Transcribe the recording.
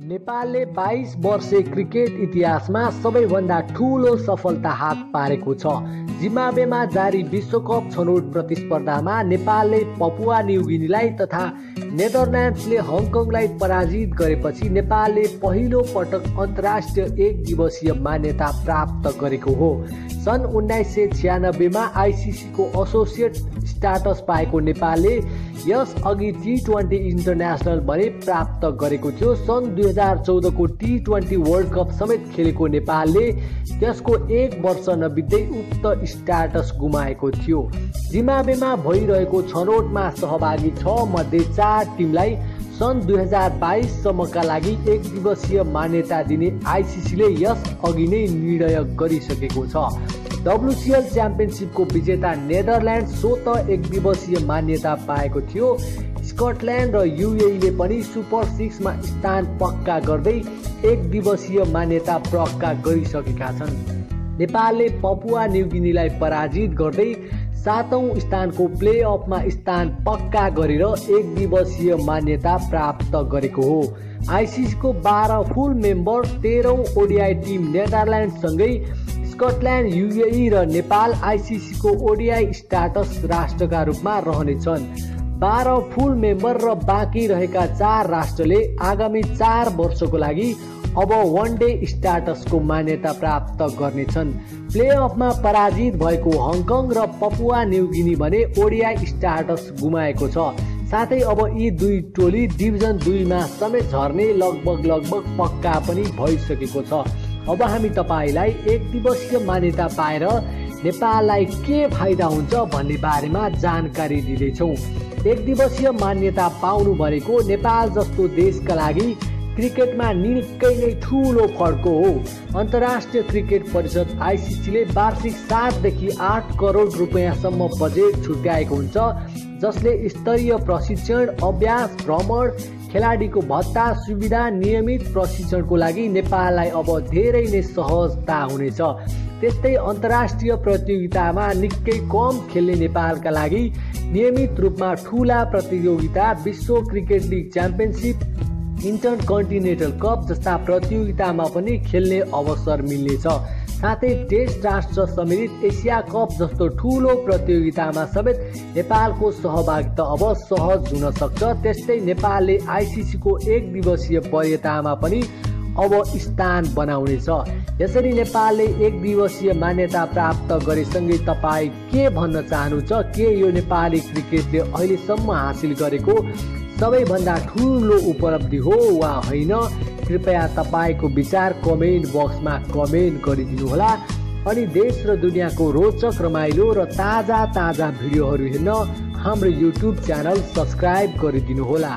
नेपालले 22 वर्षे क्रिकेट इतिहासमा सबैभन्दा ठूलो सफलता हात पारेको छ। जिम्बाब्वेमा जारी विश्वकप छनौट प्रतिस्पर्धामा नेपालले पपुवा न्युगिनीलाई तथा नेदरल्यान्ड्सले हङकङलाई पराजित गरेपछि नेपालले पहिलो पटक अन्तर्राष्ट्रिय एक दिवसीय मान्यता प्राप्त गरेको हो। सन् 1996 मा आइसिसीको एसोसिएट स्टाटस पाएको नेपालले यस अघि T20 इन्टरनेसनल भने प्राप्त गरेको थियो। सन् 2014 को T20 वर्ल्ड कप समेत खेलेको नेपालले त्यसको एक वर्ष नबित्दै उक्त स्टाटस गुमाएको थियो। जिम्बाब्वेमा भइरहेको छनौटमा सहभागी 6 मध्ये 4 टिमलाई सन् 2022 सम्मका लागि एक दिवसीय मान्यता दिने आइसिसीले यस अघि नै निर्णय गरिसकेको छ। WCL च्याम्पियनसिपको विजेता नेदरल्यान्ड स्वत एक दिवसीय मान्यता पाएको थियो। स्कटल्यान्ड र युएईले पनि सुपर 6 मा स्थान पक्का गर्दै एक दिवसीय मान्यता पक्का गरिसकेका छन्। नेपालले पपुवा न्युगिनीलाई पराजित गर्दै 7औं स्थानको प्लेअफमा स्थान पक्का गरेर एक दिवसीय मान्यता प्राप्त गरेको हो। आइसिसीको 12 फुल मेम्बर 13औं ओडिआई टिम नेदरल्यान्डसँगै स्कटल्यान्ड, युएई र नेपाल आइसिसीको ओडिआई स्टाटस राष्ट्रका रूपमा रहनेछन्। 12 फुल मेम्बर र बाँकी रहेका 4 राष्ट्रले आगामी 4 वर्षको लागि अब वन डे स्टाटसको मान्यता प्राप्त गर्नेछन्। प्लेअफमा पराजित भएको हङकङ र पपुवा न्युगिनी भने ओडिआई स्टाटस गुमाएको छ। साथै अब यी दुई टोली डिभिजन 2 मा समेत झर्ने लगभग पक्का पनि भइसकेको छ। अब हामी तपाईलाई एक दिवसीय मान्यता पाएर नेपाललाई के फाइदा हुन्छ भन्ने बारेमा जानकारी दिँदैछौँ। एक दिवसीय मान्यता पाउनु भनेको नेपाल जस्तो देशका लागि क्रिकेटमा निकै नै ठूलो फड्को हो। अन्तर्राष्ट्रिय क्रिकेट परिषद आइसिसीले वार्षिक 7 देखि 8 करोड रुपैयाँसम्म बजेट छुट्याएको हुन्छ, जसले स्तरीय प्रशिक्षण, अभ्यास, भ्रमण, खेलाडीको भत्ता, सुविधा, नियमित प्रशिक्षणको लागि नेपाललाई अब धेरै नै सहजता हुनेछ। त्यस्तै अन्तर्राष्ट्रिय प्रतियोगितामा निकै कम खेल्ने नेपालका लागि नियमित रूपमा ठूला प्रतियोगिता, विश्व क्रिकेट लिग च्याम्पियनसिप, इन्टरकन्टिनेन्टल कप जस्ता प्रतियोगितामा पनि खेल्ने अवसर मिल्नेछ। साथै टेस्ट राष्ट्र सम्मिलित एसिया कप जस्तो ठूलो प्रतियोगितामा समेत नेपालको सहभागिता अब सहज हुन सक्छ। त्यस्तै नेपालले आइसिसीको एक दिवसीय वरीयतामा पनि अब स्थान बनाउनेछ। यसरी नेपालले एक दिवसीय मान्यता प्राप्त गरेसँगै तपाईँ के भन्न चाहनुहुन्छ? के यो नेपाली क्रिकेटले अहिलेसम्म हासिल गरेको सबैभन्दा ठुलो उपलब्धि हो वा होइन? कृपया तपाईको विचार कमेन्ट बक्समा कमेन्ट गरिदिनुहोला। अनि देश र दुनियाँको रोचक, रमाइलो र ताजा भिडियोहरू हेर्न हाम्रो युट्युब च्यानल सब्स्क्राइब गरिदिनुहोला।